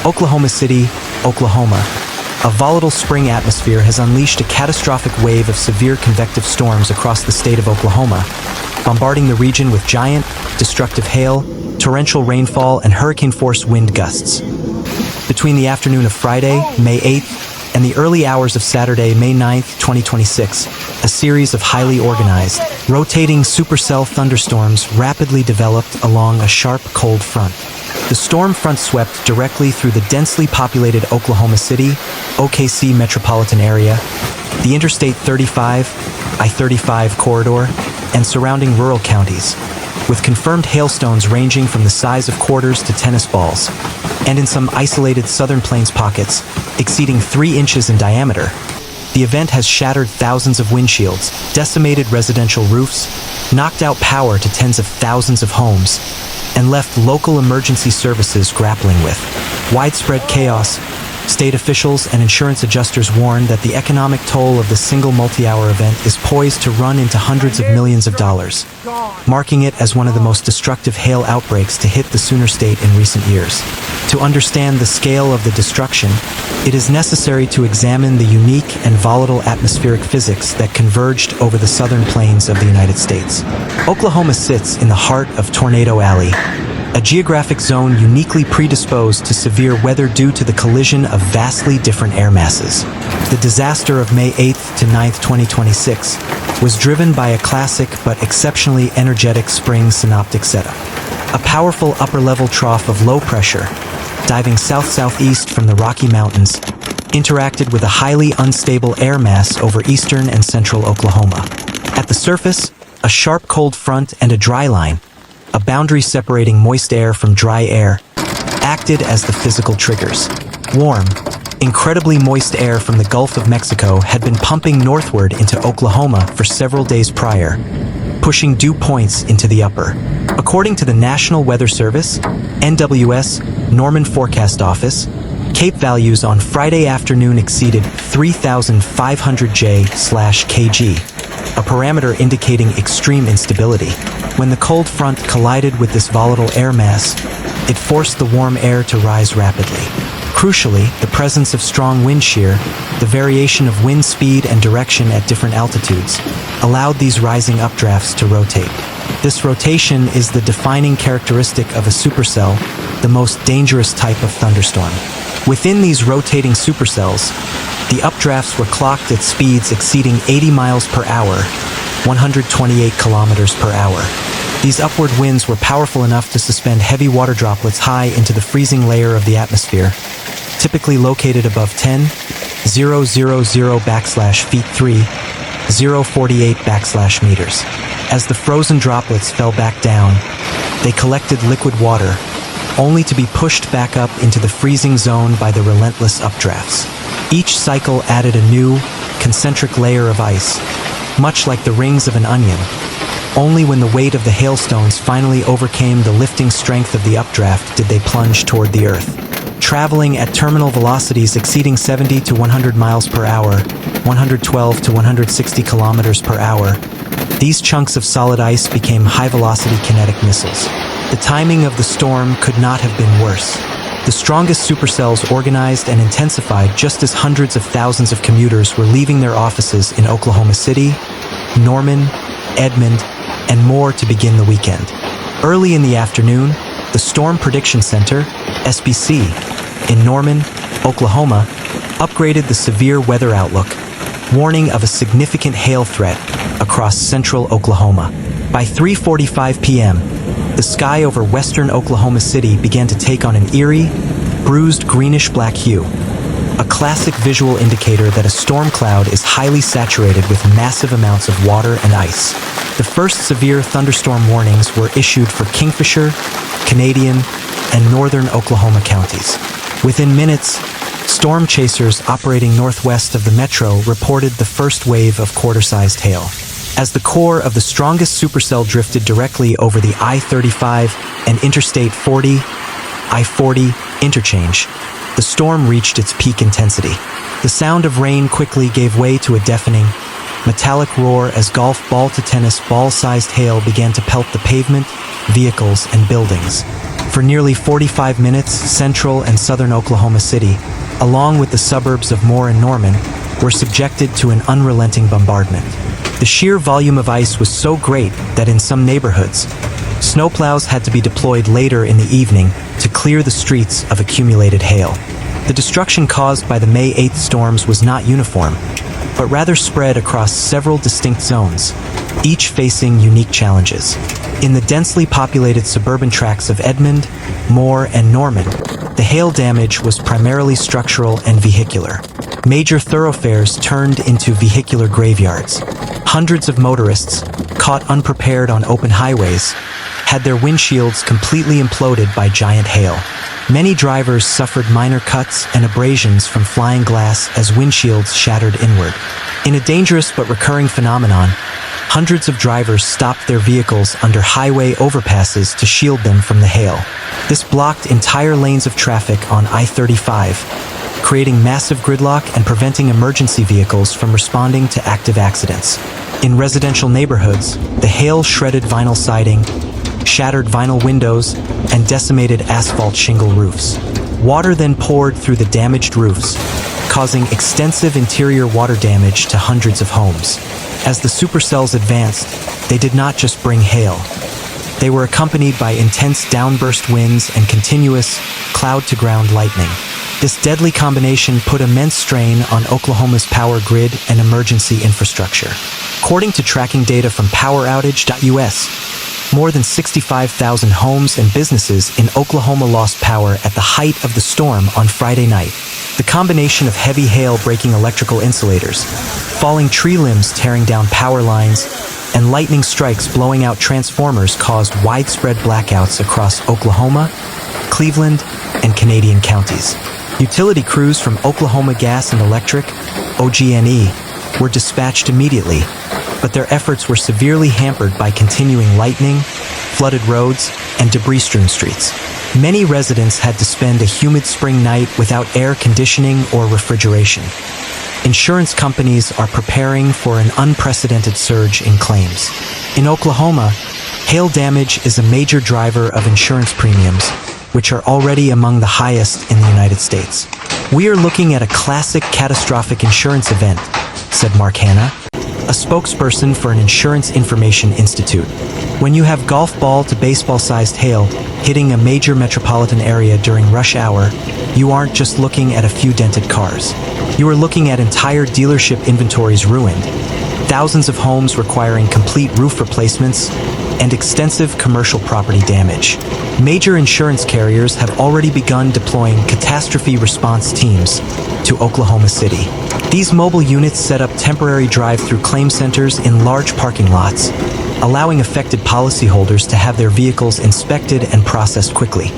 Oklahoma City, Oklahoma. A volatile spring atmosphere has unleashed a catastrophic wave of severe convective storms across the state of Oklahoma, bombarding the region with giant, destructive hail, torrential rainfall, and hurricane-force wind gusts. Between the afternoon of Friday, May 8th, and the early hours of Saturday, May 9th, 2026, a series of highly organized, rotating supercell thunderstorms rapidly developed along a sharp cold front. The storm front swept directly through the densely populated Oklahoma City, OKC metropolitan area, the Interstate 35, I-35 corridor, and surrounding rural counties, with confirmed hailstones ranging from the size of quarters to tennis balls, and in some isolated southern plains pockets, exceeding 3 inches in diameter. The event has shattered thousands of windshields, decimated residential roofs, knocked out power to tens of thousands of homes, and left local emergency services grappling with widespread chaos. State officials and insurance adjusters warn that the economic toll of the single multi-hour event is poised to run into hundreds of millions of dollars, marking it as one of the most destructive hail outbreaks to hit the Sooner State in recent years. To understand the scale of the destruction, it is necessary to examine the unique and volatile atmospheric physics that converged over the southern plains of the United States. Oklahoma sits in the heart of Tornado Alley, a geographic zone uniquely predisposed to severe weather due to the collision of vastly different air masses. The disaster of May 8th to 9th, 2026 was driven by a classic but exceptionally energetic spring synoptic setup. A powerful upper-level trough of low pressure, diving south-southeast from the Rocky Mountains, interacted with a highly unstable air mass over eastern and central Oklahoma. At the surface, a sharp cold front and a dry line, a boundary separating moist air from dry air, acted as the physical triggers. Warm, incredibly moist air from the Gulf of Mexico had been pumping northward into Oklahoma for several days prior, pushing dew points into the upper. According to the National Weather Service, NWS, Norman Forecast Office, Cape values on Friday afternoon exceeded 3,500 J/kg, a parameter indicating extreme instability. When the cold front collided with this volatile air mass, it forced the warm air to rise rapidly. Crucially, the presence of strong wind shear, the variation of wind speed and direction at different altitudes, allowed these rising updrafts to rotate. This rotation is the defining characteristic of a supercell, the most dangerous type of thunderstorm. Within these rotating supercells, the updrafts were clocked at speeds exceeding 80 miles per hour, 128 kilometers per hour. These upward winds were powerful enough to suspend heavy water droplets high into the freezing layer of the atmosphere, typically located above 10,000 feet 3, 048 meters. As the frozen droplets fell back down, they collected liquid water, only to be pushed back up into the freezing zone by the relentless updrafts. Each cycle added a new, concentric layer of ice, much like the rings of an onion. Only when the weight of the hailstones finally overcame the lifting strength of the updraft did they plunge toward the earth. Traveling at terminal velocities exceeding 70 to 100 miles per hour, 112 to 160 kilometers per hour, these chunks of solid ice became high-velocity kinetic missiles. The timing of the storm could not have been worse. The strongest supercells organized and intensified just as hundreds of thousands of commuters were leaving their offices in Oklahoma City, Norman, Edmond, and more to begin the weekend. Early in the afternoon, the Storm Prediction Center, SPC, in Norman, Oklahoma, upgraded the severe weather outlook, warning of a significant hail threat across central Oklahoma. By 3:45 p.m., the sky over western Oklahoma City began to take on an eerie, bruised greenish-black hue, a classic visual indicator that a storm cloud is highly saturated with massive amounts of water and ice. The first severe thunderstorm warnings were issued for Kingfisher, Canadian, and northern Oklahoma counties. Within minutes, storm chasers operating northwest of the metro reported the first wave of quarter-sized hail. As the core of the strongest supercell drifted directly over the I-35 and Interstate 40, I-40 interchange, the storm reached its peak intensity. The sound of rain quickly gave way to a deafening, metallic roar as golf ball to tennis ball-sized hail began to pelt the pavement, vehicles, and buildings. For nearly 45 minutes, central and southern Oklahoma City, along with the suburbs of Moore and Norman, were subjected to an unrelenting bombardment. The sheer volume of ice was so great that in some neighborhoods, snowplows had to be deployed later in the evening to clear the streets of accumulated hail. The destruction caused by the May 8th storms was not uniform, but rather spread across several distinct zones, each facing unique challenges. In the densely populated suburban tracts of Edmond, Moore, and Norman, the hail damage was primarily structural and vehicular. Major thoroughfares turned into vehicular graveyards. Hundreds of motorists, caught unprepared on open highways, had their windshields completely imploded by giant hail. Many drivers suffered minor cuts and abrasions from flying glass as windshields shattered inward. In a dangerous but recurring phenomenon, hundreds of drivers stopped their vehicles under highway overpasses to shield them from the hail. This blocked entire lanes of traffic on I-35, creating massive gridlock and preventing emergency vehicles from responding to active accidents. In residential neighborhoods, the hail shredded vinyl siding, shattered vinyl windows, and decimated asphalt shingle roofs. Water then poured through the damaged roofs, causing extensive interior water damage to hundreds of homes. As the supercells advanced, they did not just bring hail. They were accompanied by intense downburst winds and continuous cloud-to-ground lightning. This deadly combination put immense strain on Oklahoma's power grid and emergency infrastructure. According to tracking data from poweroutage.us, more than 65,000 homes and businesses in Oklahoma lost power at the height of the storm on Friday night. The combination of heavy hail breaking electrical insulators, falling tree limbs tearing down power lines, and lightning strikes blowing out transformers caused widespread blackouts across Oklahoma, Cleveland, and Canadian counties. Utility crews from Oklahoma Gas and Electric, OG&E, were dispatched immediately, but their efforts were severely hampered by continuing lightning, flooded roads, and debris-strewn streets. Many residents had to spend a humid spring night without air conditioning or refrigeration. Insurance companies are preparing for an unprecedented surge in claims. In Oklahoma, hail damage is a major driver of insurance premiums, which are already among the highest in the United States. "We are looking at a classic catastrophic insurance event," said Mark Hanna, a spokesperson for an insurance information institute. When you have golf ball to baseball-sized hail hitting a major metropolitan area during rush hour, you aren't just looking at a few dented cars. You are looking at entire dealership inventories ruined, thousands of homes requiring complete roof replacements, and extensive commercial property damage. Major insurance carriers have already begun deploying catastrophe response teams to Oklahoma City. These mobile units set up temporary drive-through claim centers in large parking lots, allowing affected policyholders to have their vehicles inspected and processed quickly.